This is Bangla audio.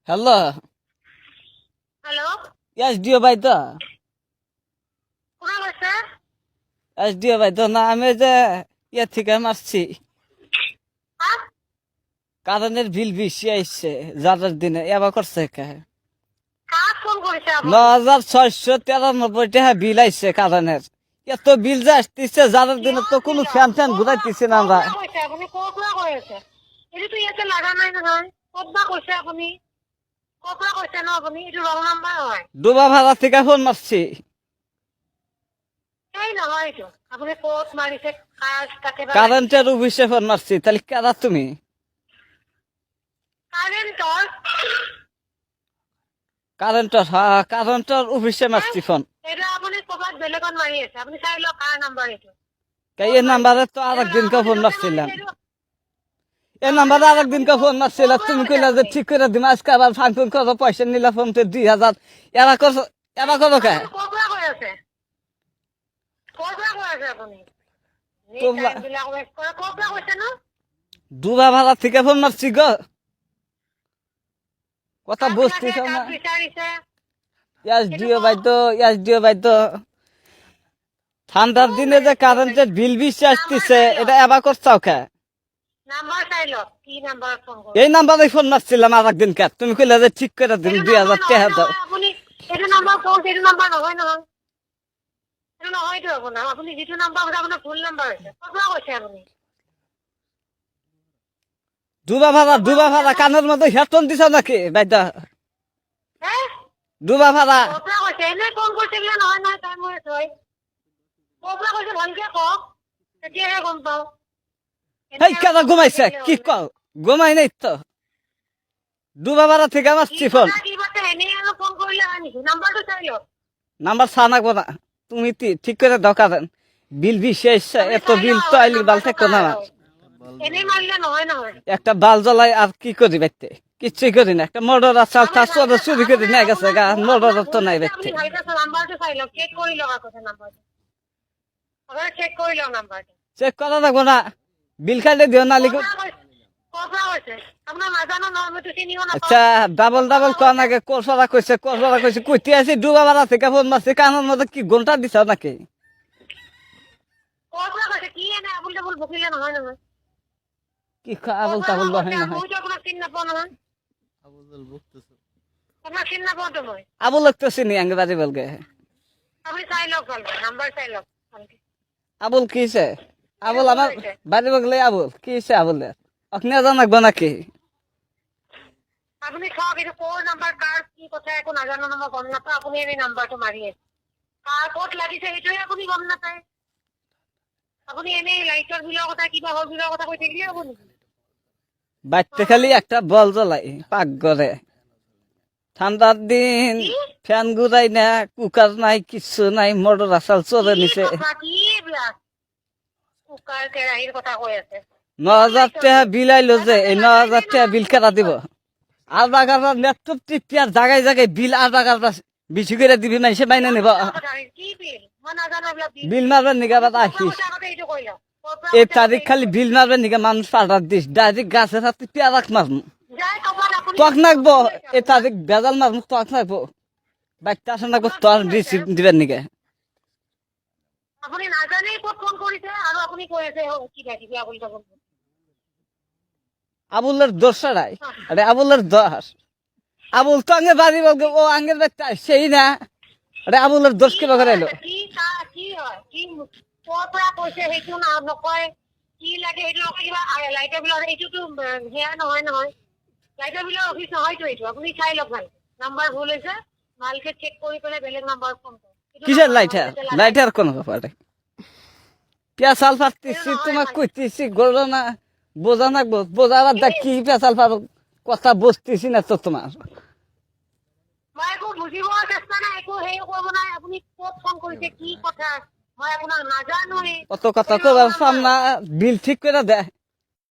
হ্যালো। হ্যালো, এসডিও ভাই তো? কোনা কৈছে? এসডিও ভাই তো না, আমি যে ইয়ে থেকে মারছি। হ্যাঁ, কারেন্টের বিল বেশি আইছে যাদের দিনে এবার করছে কে কাক ফোন কৰিছে আপুনি? 9693 টাকা বিল আইছে কারেন্টের। এত বিল যে আসতেছে যাদের দিনে তো কোনো ফ্যান ফ্যান ঘুরাইতেছি না আমরা। কৈছে আপুনি ক'ৰ পৰা কৈ আছে? এইটোতো ইয়াতে লাগা নাই নহয়। ক'ত বা কৈছে আপুনি? ক'ৰ পৰা কৈছে ন আপুনি? এইটো ৰং নাম্বাৰ হয়। ডুবা ভাড়া থেকে ফোন মারছি। এই নহয় এইটো। আপুনি ক'ত মাৰিছে? কাৰ তাতে বা কারেন্টের অফিসে ফোন মারছি। তাহলে কারা তুমি? কাৰেণ্টৰ কারেন্টের অফিসে মারছি ফোন। এইটো আপুনি ক'ৰবাত বেলেগত মাৰি আছে। আপুনি চাই লওক কাৰ নাম্বাৰ এইটো। এই নাম্বারে তো আর একদিনকে ফোন মারছিলাম। এই নাম্বারে আর একদিনকে ফোন মারছিলাম, তুমি কইলা যে ঠিক করে দিম, আজকে আবার ফাংশন করো, পয়সা নিলা ফোন পে 2000। এরা করো কে? ক'ৰ পৰা কৈ আছে? ক'ৰ পৰা কৈ আছে আপুনি? তোমরা টাইমবিলাক ৱেষ্ট কৰে। ক'ৰ পৰা কৈছে ন? ডুবা ভাড়া থেকে ফোন মারছি গো। কথা কাক বুঝতেছ লাগে, না? কাক বিচাৰিছে? এসডিও ভাই তো ঠান্ডার দিনে যে কারেন্টের বিল বেশি আসতেছে, এটা এবার করছাও কে? নাম্বাৰ চাই লওক, কি নাম্বাৰত ফোন কৰিছে। এই নাম্বারে ফোন মারছিলাম আর একদিন কে, তুমি কইলা যে ঠিক করে দিম, 2000 টাকা দাও। আপুনি এইটো নাম্বাৰ ফোন, এইটো নাম্বাৰ নহয় নহয়। এইটো নহয়তো আপোনাৰ। আপুনি যিটো নাম্বাৰ কৈছে আপোনাৰ ভুল নাম্বাৰ হৈছে। ক'ৰ পৰা কৈছে আপুনি? ডুবা ভাড়া কানের মধ্যে হেডফোন দিছ নাকি বাইদা? হে? ডুবা ভাড়া ক'ৰ পৰা কৈছে? এনেই ফোন কৰিছে বোলে নহয় নহয়, টাইম হৈ আছে হয়। ক'ৰ পৰা কৈছে ভালকে কওক, তেতিয়াহে গম পাওঁ। এই কেদা ঘুমাইছে কি কও? ঘুমাই নাই তো। ডুবা ভাড়া থেকে মারছি ফোন। কি কথা এনেই আৰু ফোন কৰিলে হয় নেকি? নাম্বাৰটো চাই লওক। নাম্বার ছানাকবো না, তুমি ঠিক করে দাও কারেন। বিল বেশি আসছে, আপুনি এত চাই বিল লওক তো আইলি বাল নাম্বাৰটো থাকতো কাৰ না। হয়। এনেই মাৰিলে নহয় নহয়। একটা বাল জ্বলাই আর কি করি বাইতে? কিচ্ছুই করি না। একটা মোটর আসাল তার চোদ্দ চুরি করে নিয়ে গেছে গা, মোটর তো নাই বাইতে। আপুনি ভালকে নাম্বাৰটো চাই লওক, চেক কৰি লওক আগতে নাম্বাৰটো। আপোনাৰ চেক কৰি লওক নাম্বাৰটো। চেক করা লাগবো না, বিল খাইলে দিও না লিখো। ক'ৰ পৰা কৈছে? আপোনাৰ নাজানো নহয়, মইতো চিনিও নাপাওঁ। আচ্ছা, ডাবল ডাবল কোন আগে কোসরা কইছে কইতে আছি ডুবা ভাড়া থেকে ফোন মারছি, কানের মধ্যে কি ঘন্টা দিছ নাকি? ক'ৰ পৰা কৈছে? কি এনে আবুল তাবুল বকিলে নহয় নহয়। কি ক'ৰ আবল পৰা তাবল কৈছে? বহে নহয়। মইতো আপোনাক চিনি নাপাওঁ নহয়। আপোনাক চিনি নাপাওঁতো মই। আবুল লাগতেছি নি আঙ্গে বাজি বলগে? আপুনি চাই লওক ভালকে, নাম্বাৰ চাই লওক ভালকে। আবুল কিছে? আবুল ভুল আমার হৈছে। বাড়ি বগলে আবুল কিছে আবুলের? আপনি জানাকবো নাকি? আপুনি চাওক এইটো ক'ৰ নাম্বাৰ, কাৰ কি কথা একো নাজানো নহয়, মই গম নাপাওঁ। আপুনি এনেই নাম্বাৰটো মাৰি আছে। কাৰ ক'ত লাগিছে সেইটোৱে আপুনি গম নাপায়। আপুনি এনেই লাইটৰ বিলৰ কথা, কিবা হল বিলৰ কথা কৈ থাকিলে হ'ব নেকি? বাইতে খালি একটা বল জ্বলাই পাকঘরে। ঠান্ডার দিন কি? ফ্যান ঘুরাই না, কুকার নাই, কিচ্ছু নাই, মোটর আসাল চলে কি নিছে। কথা, কি এইবিলাক? কুকাৰ কেৰাহীৰ কথা কৈ আছে। 9000 টাকা বিল আইলো যে, এই 9000 টাকা বিল কেটা দিব? আধা ঘন্টা ল্যাপটপ টিপি আর জায়গায় জায়গায় বিল আধা ঘন্টা বেশি করে দিবি, মানুষে বাইনে নিব। কি বিল? মই নাজানো এইবিলাক বিল। বিল মারবেন নিগা বাদ ক'ৰ পৰা আহিস। কৈছে আগতে এইটো কৈ লওক। ক'ৰ পৰা এই কৈছে তারিখ আগতে খালি বিল মারবেন নিগা মানুষ পাল্টার দিস, ডাইরেক্ট গাছের হাতে পেয়ারাক মারমু। যাই ক'বাত আপুনি তক নাকবো, এই তারিখ বেজাল মারমু, তক নাকবো। বাইকটা আসে নাকবো, তোর রিসিভ দিবেন নিগে। আপুনি নাজানেই ক'ত ফোন কৰিছে আৰু আপুনি কৈ আছে কিবা কিবি আবুল তাবুল। আবুলের দোষ নাই, আরে আবুলের দোষ। আবুল তো আগে বাড়ি বলবে, ও আঙ্গের বাইকটা সেই না। আরে আবুলের দোষ কি কিবা করে এলো? কি কি হয়? কি ক'ৰ পৰা কৈছে সেইটো নকয়। কি লাগে সেইটো নকয়, কিবা লাইটৰ বিলৰ এইটোতো সেয়া নহয় নহয়। লাইটৰ বিলৰ অফিচ নহয়তো এইটো। আপুনি চাই লওক ভালকে, নাম্বাৰ ভুল হৈছে, ভালকে চেক কৰি পেলাই বেলেগ নাম্বাৰত ফোন কৰক। এইটো কিসের নাম্বাৰ লাইটার? নহয়, যাতে লাগাই লাইটার কোন ব্যাপার? পেঁচাল ফাটতেছি, নহয় তোমাক ভাই। কইতেছি গড়ো না, বোঝা নাকবো, বোঝাবার দা কি পেঁচাল ফারো, কথা বুঝতেছি না তো তোমার। মই একো বুজিব চেষ্টা নাই, একো হেৰি কৰিব নাই। আপুনি ক'ত ফোন কৰিছে, কি কথা, মই আপোনাক নাজানোৱে। অত কথা কবার সামনা বিল ঠিক করে দে।